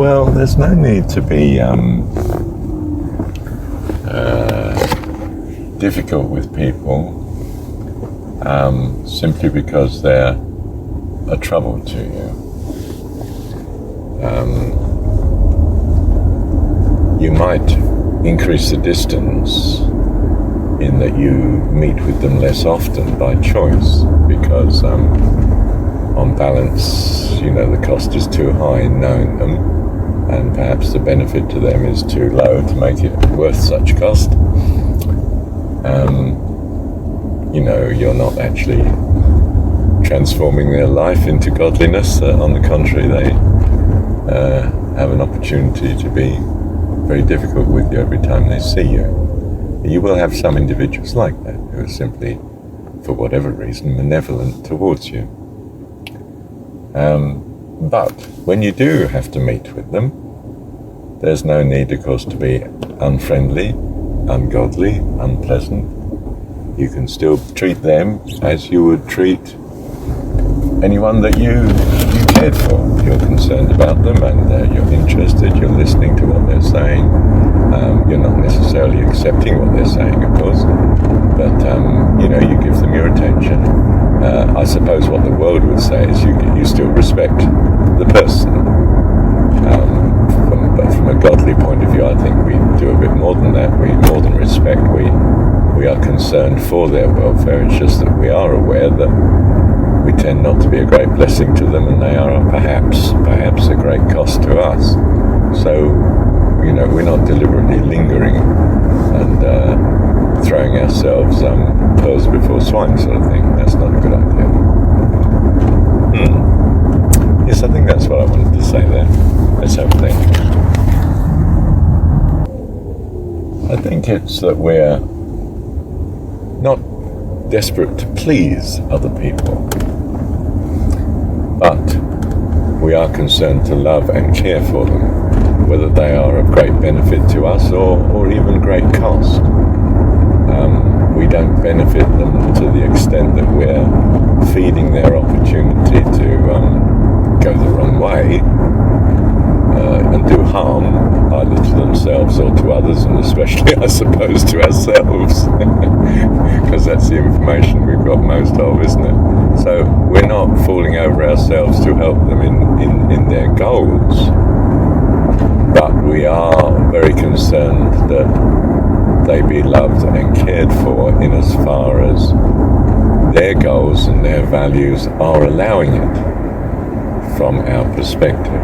Well, there's no need to be difficult with people simply because they're a trouble to you. You might increase the distance in that you meet with them less often by choice because on balance, the cost is too high in knowing them, and perhaps the benefit to them is too low to make it worth such cost. You're not actually transforming their life into godliness. On the contrary, they have an opportunity to be very difficult with you every time they see you. You will have some individuals like that who are simply, for whatever reason, malevolent towards you. But when you do have to meet with them, there's no need, of course, to be unfriendly, ungodly, unpleasant. You can still treat them as you would treat anyone that you cared for. You're concerned about them and you're interested, you're listening to what they're saying. You're not necessarily accepting what they're saying, of course, but you give them your attention. I suppose what the world would say is you still respect the person. But from a godly point of view, I think we do a bit more than that. We more than respect. We are concerned for their welfare. It's just that we are aware that we tend not to be a great blessing to them, and they are perhaps a great cost to us. So, we're not deliberately lingering and throwing ourselves pearls before swine sort of thing. That's not a good idea. Yes, I think that's what I wanted to say there. Let's have a think. I think it's that we're not desperate to please other people, but we are concerned to love and care for them, whether they are of great benefit to us or even great cost. We don't benefit them to the extent that we're feeding their opportunity to go the wrong way and do harm, either to themselves or to others, and especially, I suppose, to ourselves, because that's the information we've got most of, isn't it? So we're not falling over ourselves to help them in their goals, but we are very concerned that they be loved and cared for in as far as their goals and their values are allowing it from our perspective.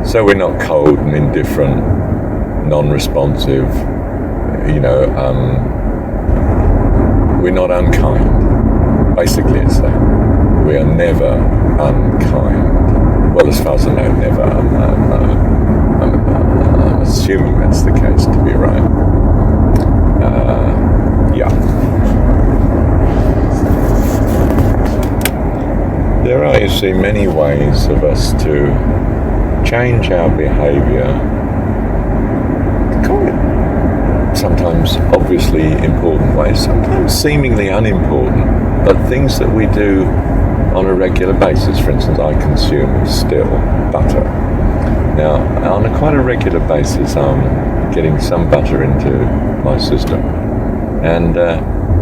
So we're not cold and indifferent, non-responsive, we're not unkind. Basically it's that. We are never unkind. Well, as far as I know, never. I'm assuming that's the case, to be right. Yeah. There are, you see, many ways of us to change our behaviour, sometimes obviously important ways, sometimes seemingly unimportant, but things that we do on a regular basis. For instance, I consume still butter. Now, on quite a regular basis, I'm getting some butter into my system. And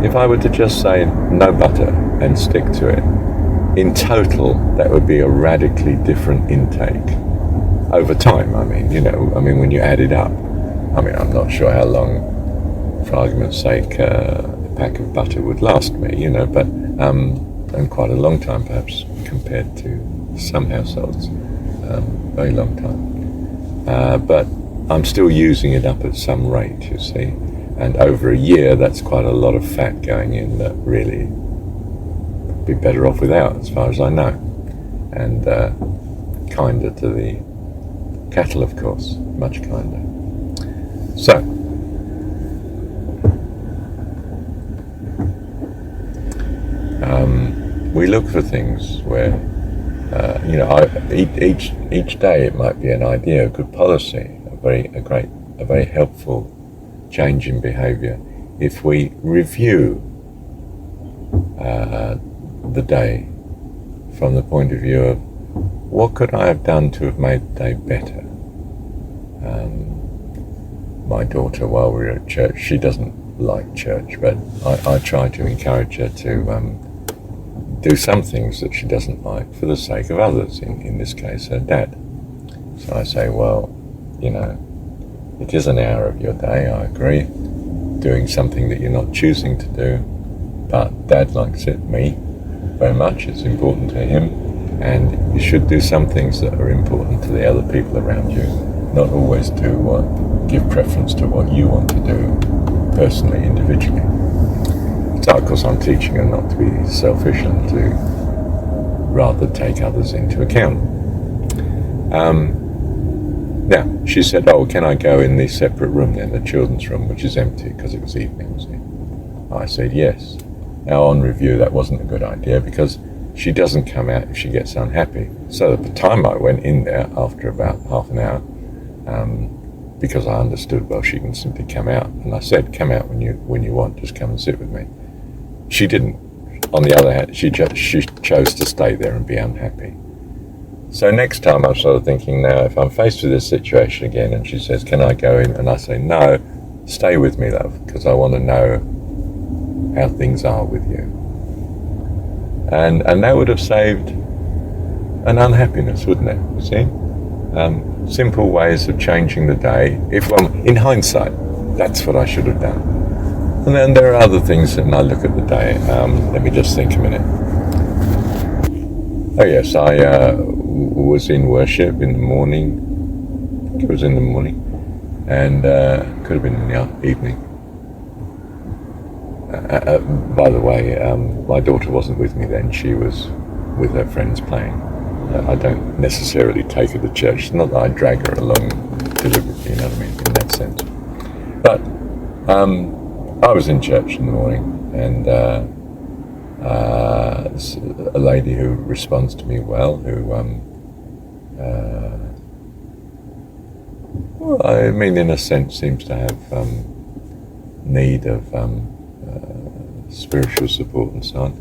if I were to just say no butter and stick to it, in total, that would be a radically different intake. Over time, when you add it up. I'm not sure how long, for argument's sake, a pack of butter would last me, but and quite a long time perhaps compared to some households, very long time. But I'm still using it up at some rate, you see, and over a year that's quite a lot of fat going in that really be better off without, as far as I know, and kinder to the cattle, of course, much kinder. So, we look for things where, each day it might be an idea, a good policy, a very helpful change in behaviour. If we review the day from the point of view of what could I have done to have made the day better? My daughter, while we were at church, she doesn't like church, but I try to encourage her to do some things that she doesn't like for the sake of others, in this case her dad. So I say, well, it is an hour of your day, I agree, doing something that you're not choosing to do, but Dad likes it, me, very much. It's important to him, and you should do some things that are important to the other people around you, not always to give preference to what you want to do personally, individually. So, of course, I'm teaching her not to be selfish and to rather take others into account. Now, she said, oh, can I go in the separate room then, the children's room, which is empty because it was evening, you see? I said, yes. Now, on review, that wasn't a good idea because she doesn't come out if she gets unhappy. So at the time I went in there after about half an hour, because I understood, well, she can simply come out. And I said, come out when you want, just come and sit with me. She didn't. On the other hand, she chose to stay there and be unhappy. So next time I'm sort of thinking, now if I'm faced with this situation again and she says, can I go in? And I say, no, stay with me, love, because I want to know how things are with you. And that would have saved an unhappiness, wouldn't it? You see? Simple ways of changing the day. In hindsight, that's what I should have done. And then there are other things, and I look at the day. Let me just think a minute. Oh yes, I was in worship in the morning. I think it was in the morning, and could have been in the evening. By the way, my daughter wasn't with me then. She was with her friends playing. I don't necessarily take her to church. It's not that I drag her along deliberately, you know what I mean, in that sense. But I was in church in the morning, and a lady who responds to me well, who, I mean, in a sense, seems to have need of spiritual support and so on.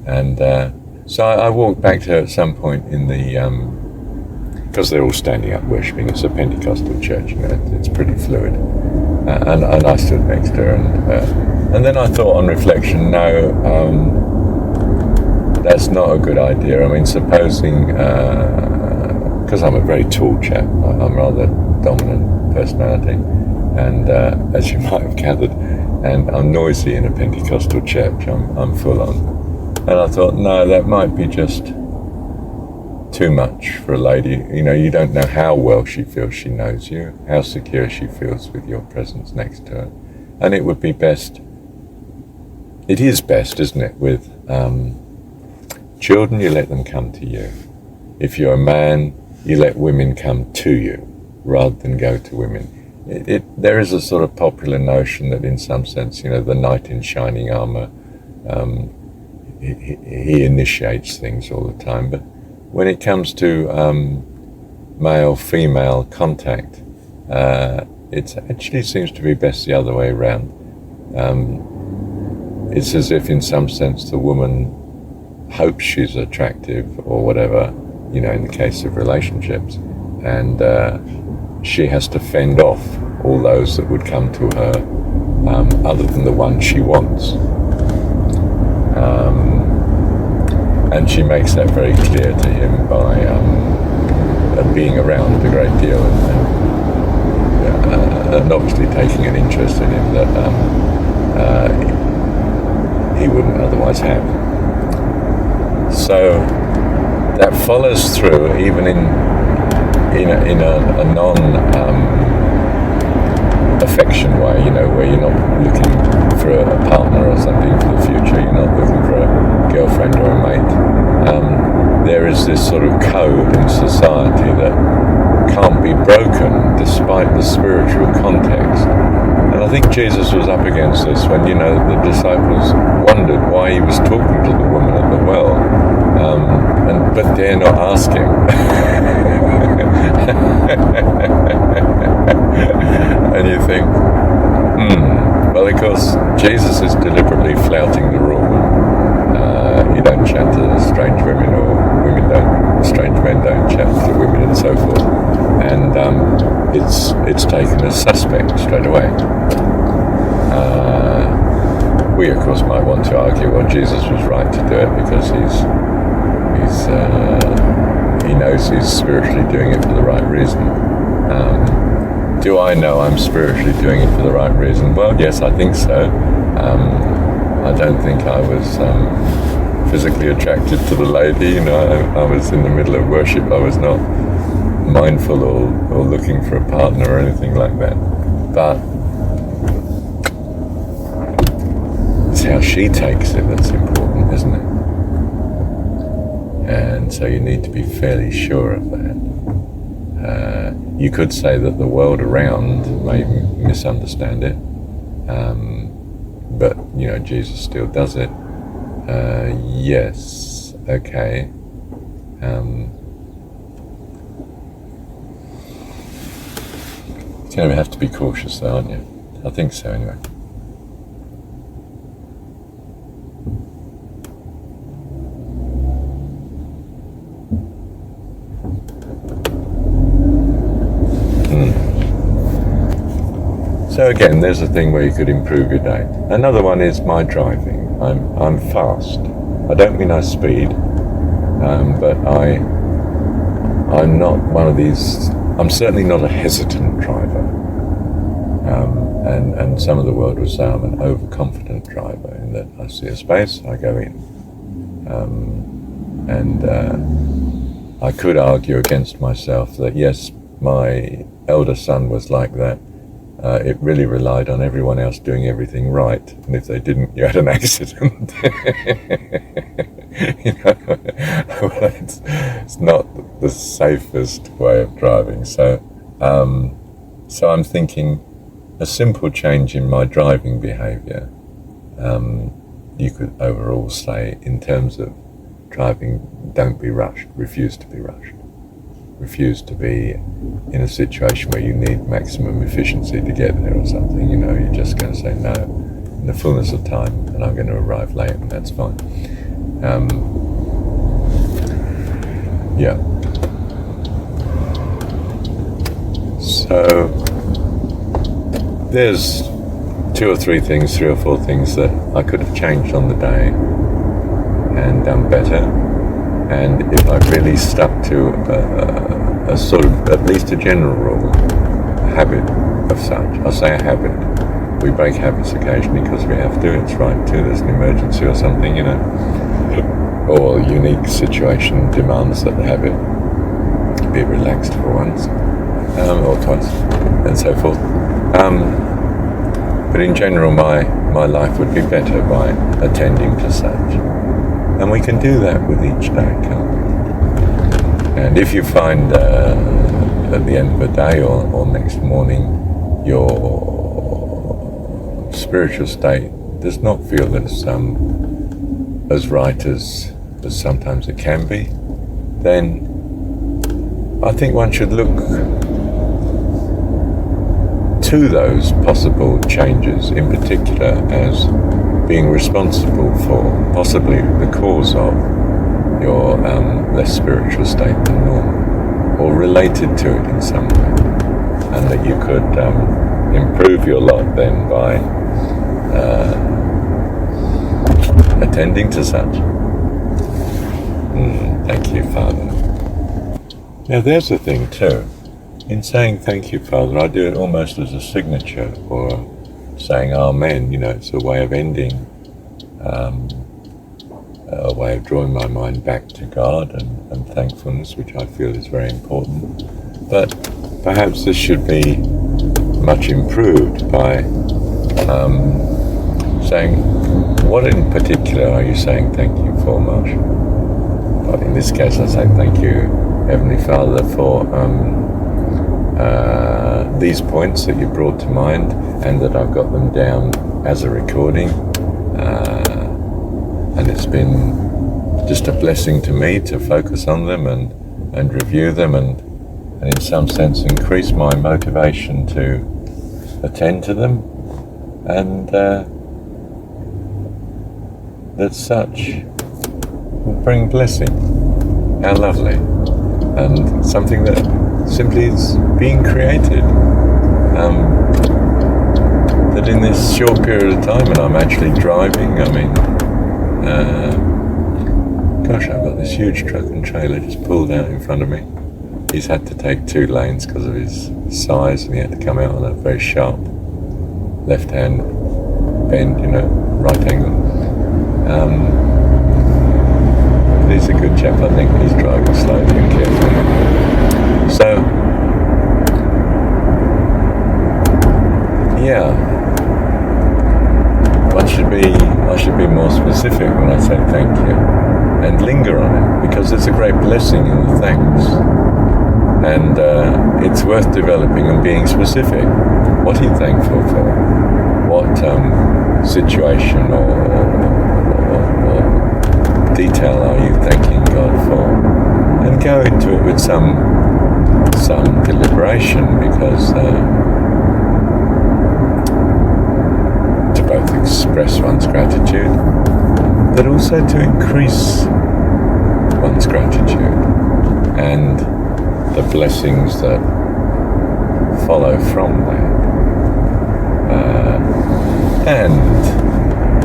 And so I walked back to her at some point in the, because they're all standing up worshipping. It's a Pentecostal church, you know, it's pretty fluid. And I stood next to her, and then I thought on reflection, no, that's not a good idea. I mean, supposing, because I'm a very tall chap, I'm rather dominant personality, and as you might have gathered, and I'm noisy in a Pentecostal church, I'm full on. And I thought, no, that might be just too much for a lady. You know, you don't know how well she feels she knows you, how secure she feels with your presence next to her. And it would be best, it is best, isn't it, with children, you let them come to you. If you're a man, you let women come to you rather than go to women. There is a sort of popular notion that in some sense, you know, the knight in shining armor, he initiates things all the time. But when it comes to male-female contact, it actually seems to be best the other way around. It's as if in some sense the woman hopes she's attractive or whatever, you know, in the case of relationships, and she has to fend off all those that would come to her other than the one she wants. And she makes that very clear to him by being around a great deal and obviously taking an interest in him that he wouldn't otherwise have. So that follows through even in a non-affection way, you know, where you're not looking for a partner or something for the future, you're not looking for a girlfriend or a mate. There is this sort of code in society that can't be broken despite the spiritual context. And I think Jesus was up against this when, you know, the disciples wondered why he was talking to the woman at the well, but dare not ask him. And you think, well, of course, Jesus is deliberately flouting the rule. You don't chat to strange women, or women don't, strange men don't respect straight away. We of course might want to argue, well, Jesus was right to do it because he knows he's spiritually doing it for the right reason. Do I know I'm spiritually doing it for the right reason? Well, yes, I think so. I don't think I was physically attracted to the lady. I was in the middle of worship. I was not mindful or looking for a partner or anything like that. But it's how she takes it that's important, isn't it? And so you need to be fairly sure of that. You could say that the world around may misunderstand it, but Jesus still does it. Yes, okay. You're going to have to be cautious though, aren't you? I think so anyway. So again, there's a thing where you could improve your day. Another one is my driving. I'm fast. I don't mean I speed, but I'm not one of these. I'm certainly not a hesitant driver. And some of the world would say I'm an overconfident driver in that I see a space, I go in. I could argue against myself that yes, my elder son was like that. It really relied on everyone else doing everything right, and if they didn't, you had an accident. Well, it's not the safest way of driving. So I'm thinking a simple change in my driving behaviour. You could overall say, in terms of driving, don't be rushed. Refuse to be rushed. Refuse to be in a situation where you need maximum efficiency to get there or something. You're just going to say no in the fullness of time, and I'm going to arrive late, and that's fine. Yeah. So there's 3 or 4 things that I could have changed on the day and done better. And if I really stuck to a sort of, at least a general rule, a habit of such, I'll say a habit. We break habits occasionally because we have to, it's right too, there's an emergency or something, or a unique situation demands that the habit be relaxed for once, or twice, and so forth. But in general, my life would be better by attending to such. And we can do that with each day, can't we? And if you find at the end of the day or next morning your spiritual state does not feel as right as sometimes it can be, then I think one should look to those possible changes in particular as being responsible for possibly the cause of your less spiritual state than normal, or related to it in some way, and that you could improve your lot then by attending to such. Thank you, Father. Now there's a thing too. In saying thank you, Father, I do it almost as a signature, or saying Amen. It's a way of ending, a way of drawing my mind back to God and thankfulness, which I feel is very important. But perhaps this should be much improved by saying, what in particular are you saying thank you for, Marsh? But in this case, I say thank you, Heavenly Father, for these points that you brought to mind, and that I've got them down as a recording, and it's been just a blessing to me to focus on them and review them, and in some sense increase my motivation to attend to them, and that such will bring blessing. How lovely. And something that simply is being created. that in this short period of time, and I'm actually driving, I mean, gosh, I've got this huge truck and trailer just pulled out in front of me. He's had to take 2 lanes because of his size, and he had to come out on a very sharp left-hand bend, right angle. But he's a good chap, I think. He's driving slowly and carefully. So, yeah, I should be more specific when I say thank you, and linger on it, because there's a great blessing in the thanks. And it's worth developing and being specific. What are you thankful for? What situation or detail are you thanking God for? And go into it with some deliberation, because to both express one's gratitude, but also to increase one's gratitude and the blessings that follow from that. And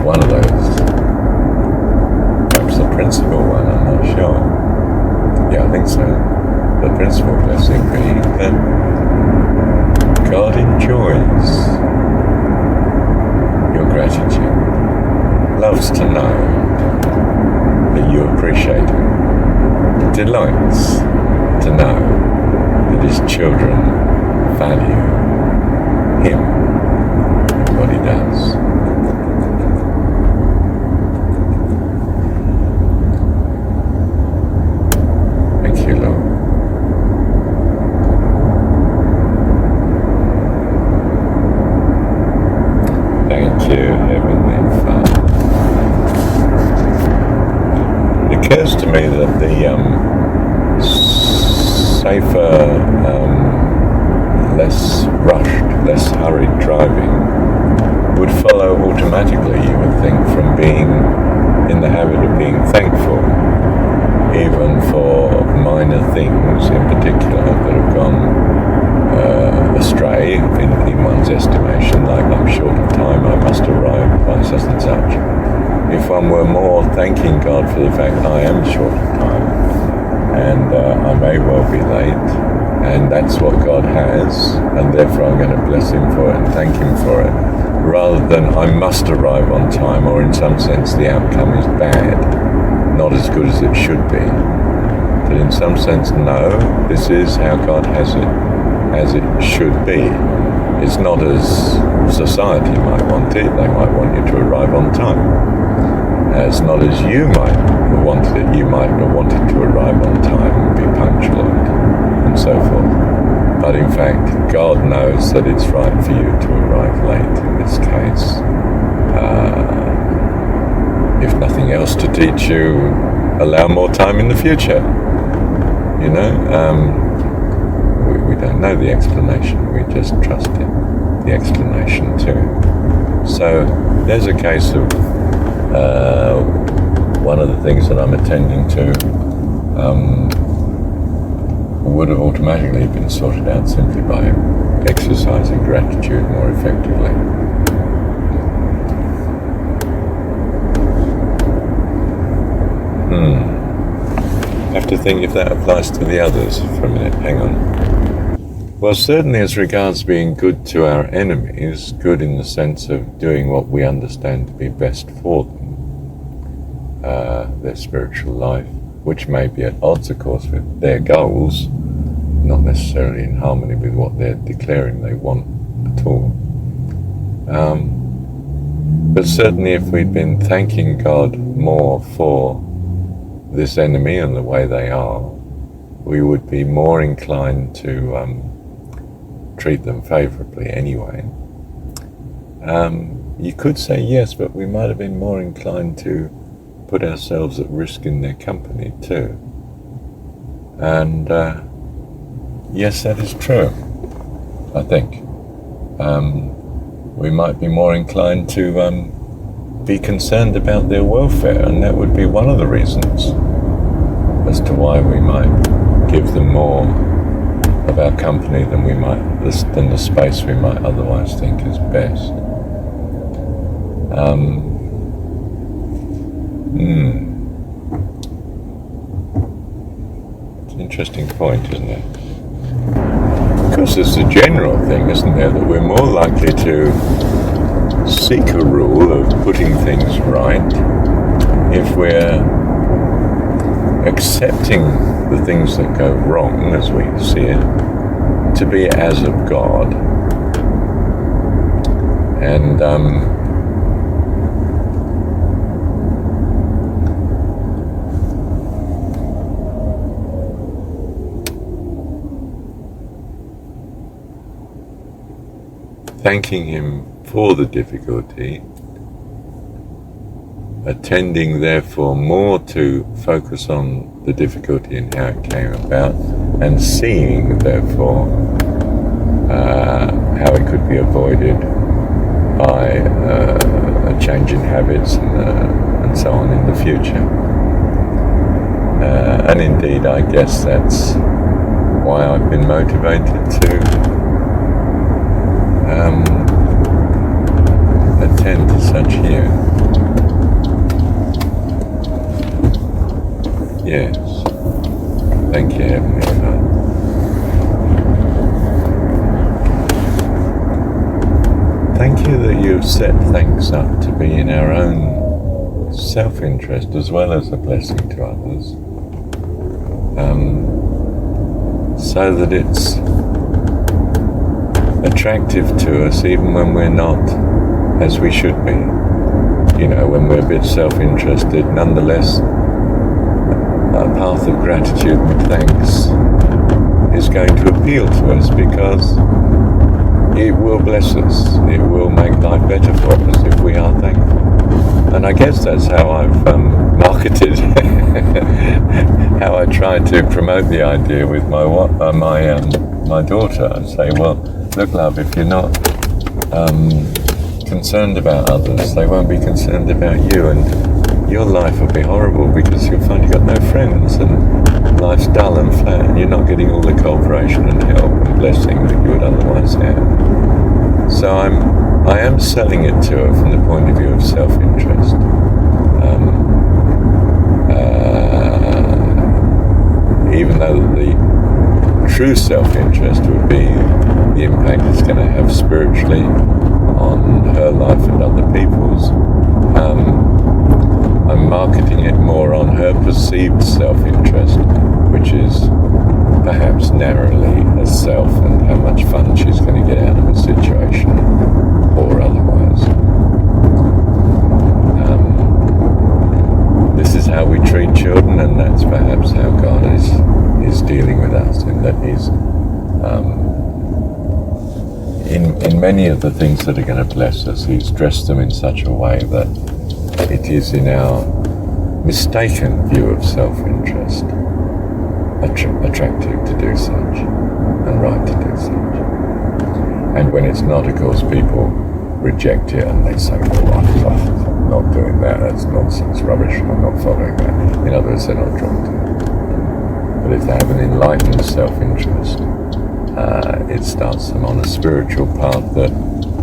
one of those, perhaps the principal one, I'm not sure. Yeah, I think so. The principal blessing being that God enjoys your gratitude, loves to know that you appreciate Him, delights to know that His children value Him and what He does. Thank you, Lord. Thank you, Heavenly Father. It occurs to me that the safer, less rushed, less hurried driving would follow automatically, you would think, from being in the habit of being thankful, even for minor things in particular that have gone astray in one's estimation, like I'm short of time, I must arrive by such and such. If one were more thanking God for the fact I am short of time, and I may well be late, and that's what God has, and therefore I'm going to bless Him for it and thank Him for it, rather than I must arrive on time, or in some sense the outcome is bad, not as good as it should be. But in some sense, no, this is how God has it, as it should be. It's not as society might want it. They might want you to arrive on time. It's not as you might have wanted it. You might have wanted to arrive on time and be punctual and so forth. But in fact, God knows that it's right for you to arrive late in this case. If nothing else to teach you, allow more time in the future. We don't know the explanation, we just trust it, the explanation too. So there's a case of one of the things that I'm attending to would have automatically been sorted out simply by exercising gratitude more effectively. I have to think if that applies to the others for a minute. Hang on. Well, certainly as regards being good to our enemies, good in the sense of doing what we understand to be best for them, their spiritual life, which may be at odds, of course, with their goals, not necessarily in harmony with what they're declaring they want at all. But certainly if we'd been thanking God more for this enemy and the way they are, we would be more inclined to treat them favorably anyway. You could say yes, but we might have been more inclined to put ourselves at risk in their company too. And yes, that is true, I think. We might be more inclined to be concerned about their welfare, and that would be one of the reasons as to why we might give them more of our company than the space we might otherwise think is best. It's an interesting point, isn't it? Of course, there's a general thing, isn't there, that we're more likely to seek a rule of putting things right if we're accepting the things that go wrong as we see it to be as of God, and thanking Him for the difficulty, attending therefore more to focus on the difficulty and how it came about, and seeing therefore how it could be avoided by a change in habits and so on in the future. And indeed, I guess that's why I've been motivated to attend to such here. Yes. Thank you, Heavenly Father. Thank you that you've set things up to be in our own self-interest as well as a blessing to others, so that it's attractive to us even when we're not as we should be. You know, when we're a bit self-interested, nonetheless, a path of gratitude and thanks is going to appeal to us because it will bless us. It will make life better for us if we are thankful. And I guess that's how I've marketed, how I try to promote the idea with my daughter. I say, well, look, love, if you're not concerned about others, they won't be concerned about you, and your life will be horrible because you'll find you've got no friends and life's dull and flat and you're not getting all the cooperation and help and blessing that you would otherwise have. So I am selling it to her from the point of view of self-interest. Even though the true self-interest would be the impact it's going to have spiritually on her life and other people's, I'm marketing it more on her perceived self-interest, which is perhaps narrowly herself and how much fun she's going to get out of a situation or otherwise. This is how we treat children, and that's perhaps how God is dealing with us, in that He's in many of the things that are going to bless us, He's dressed them in such a way that it is in our mistaken view of self-interest attractive to do such and right to do such. And when it's not, of course, people reject it and they say, well, I'm not doing that, that's nonsense, rubbish, I'm not following that. In other words, they're not drawn to it. But if they have an enlightened self-interest, it starts them on a spiritual path that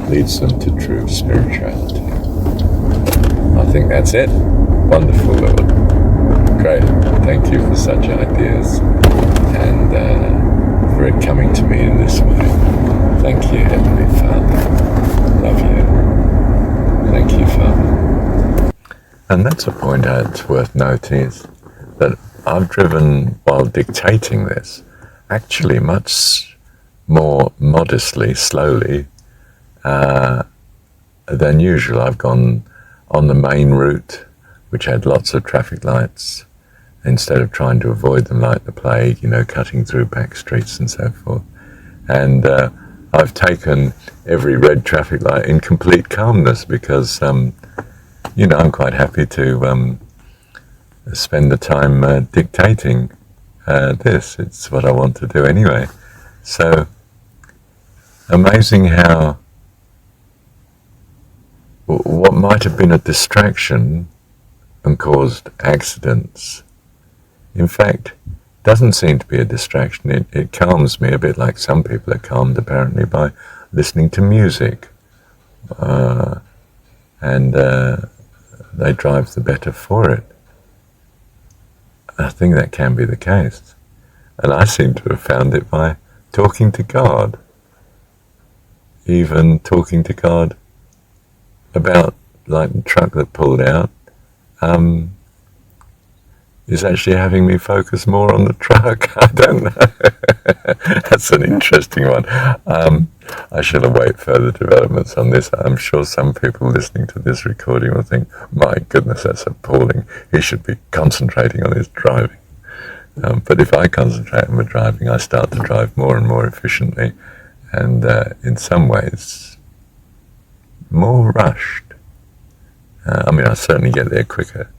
leads them to true spirituality. I think that's it. Wonderful, Lord. Great. Thank you for such ideas and for it coming to me in this way. Thank you, Heavenly Father. Love you. Thank you, Father. And that's a point that's worth noting, is that I've driven, while dictating this, actually much more modestly, slowly, than usual. I've gone on the main route, which had lots of traffic lights, instead of trying to avoid them like the plague, cutting through back streets and so forth. And I've taken every red traffic light in complete calmness because, I'm quite happy to spend the time dictating this. It's what I want to do anyway. So, amazing how what might have been a distraction and caused accidents, in fact, doesn't seem to be a distraction. It calms me a bit, like some people are calmed apparently by listening to music and they drive the better for it. I think that can be the case. And I seem to have found it by talking to God. Even talking to God about, like, the truck that pulled out, is actually having me focus more on the truck. I don't know. That's an interesting one. I shall await further developments on this. I'm sure some people listening to this recording will think, my goodness, that's appalling. He should be concentrating on his driving. But if I concentrate on my driving, I start to drive more and more efficiently, and in some ways more rushed. I mean, I certainly get there quicker.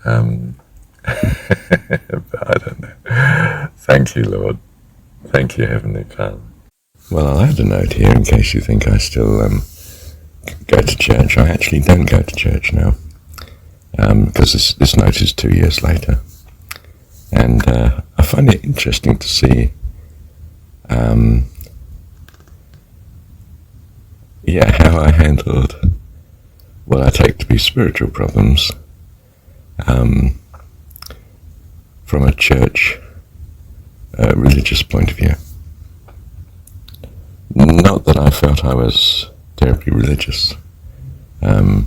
But I don't know. Thank you, Lord. Thank you, Heavenly Father. Well, I'll add a note here in case you think I still go to church. I actually don't go to church now, because this note is 2 years later. And I find it interesting to see how I handled what I take to be spiritual problems from a church religious point of view. Not that I felt I was terribly religious. I'm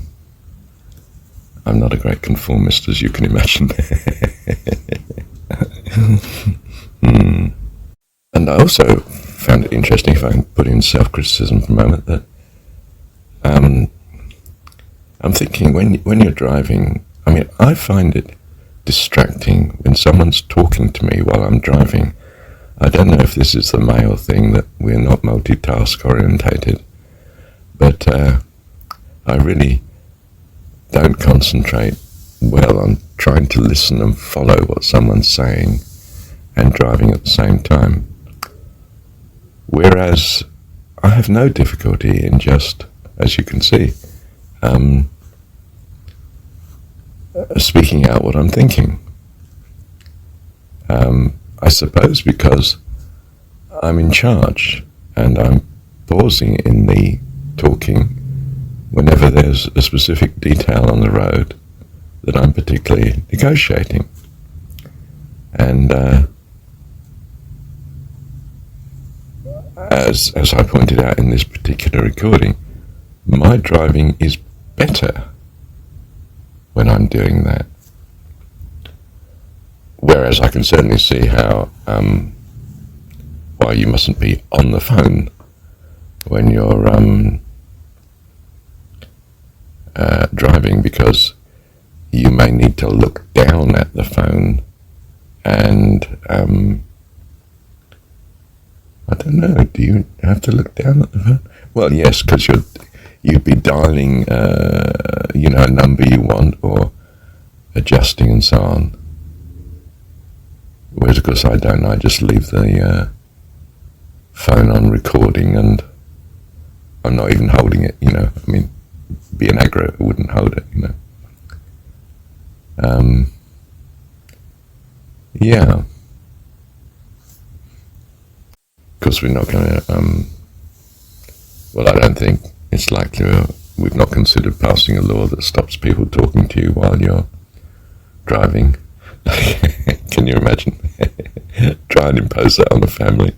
not a great conformist, as you can imagine. And I also found it interesting, if I can put in self-criticism for a moment, that I'm thinking when you're driving, I mean, I find it distracting when someone's talking to me while I'm driving. I don't know if this is the male thing, that we're not multitask orientated, but I really don't concentrate well on trying to listen and follow what someone's saying and driving at the same time. Whereas I have no difficulty in just, as you can see, speaking out what I'm thinking. I suppose because I'm in charge and I'm pausing in the talking whenever there's a specific detail on the road that I'm particularly negotiating. And as I pointed out in this particular recording, my driving is better when I'm doing that. Whereas I can certainly see how why you mustn't be on the phone when you're driving, because you may need to look down at the phone and I don't know, do you have to look down at the phone? Well, yes, because you'd be dialing a number you want, or adjusting and so on. Whereas, of course, I don't. I just leave the phone on recording, and I'm not even holding it, I mean, being aggro, I wouldn't hold it, Yeah. Of course, we're not going to, well, I don't think it's likely. We've not considered passing a law that stops people talking to you while you're driving. Can you imagine? Try and impose that on a family.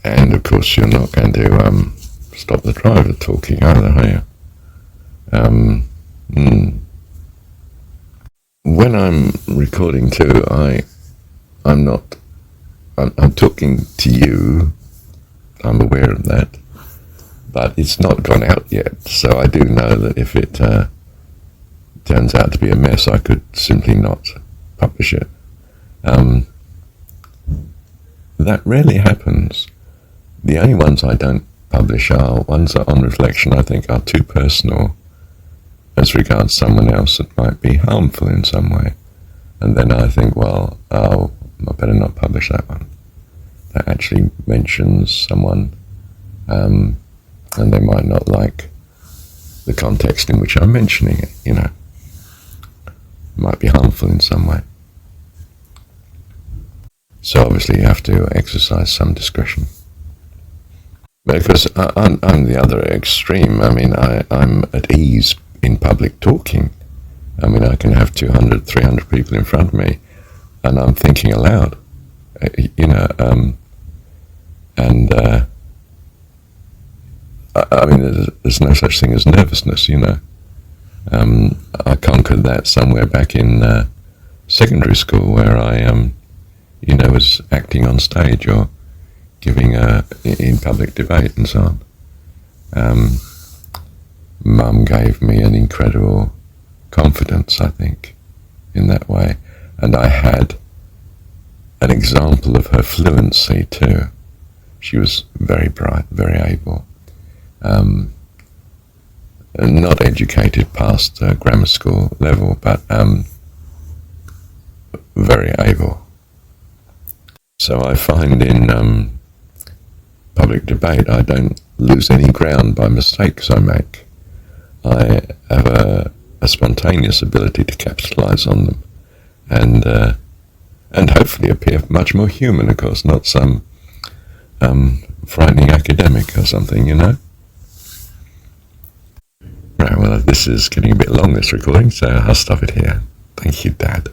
And of course, you're not going to stop the driver talking either, are you? When I'm recording too, I'm talking to you. I'm aware of that, but it's not gone out yet. So I do know that if it turns out to be a mess, I could simply not publish it. That rarely happens. The only ones I don't publish are ones that, on reflection, I think are too personal as regards someone else that might be harmful in some way. And then I think, well, I better not publish that one. That actually mentions someone, and they might not like the context in which I'm mentioning it, It might be harmful in some way. So obviously you have to exercise some discretion. Because I'm the other extreme. I mean, I'm at ease in public talking. I mean, I can have 200, 300 people in front of me, and I'm thinking aloud, you know, and I mean, there's no such thing as nervousness, you know. I conquered that somewhere back in secondary school, where I, you know, was acting on stage or giving in public debate and so on. Mum gave me an incredible confidence, I think, in that way, and I had an example of her fluency too. She was very bright, very able, not educated past grammar school level, but very able. So I find in public debate I don't lose any ground by mistakes I make. I have a spontaneous ability to capitalize on them, and hopefully appear much more human, of course, not some frightening academic or something, you know. Right, well, this is getting a bit long, this recording, so I'll stop it here. Thank you, Dad.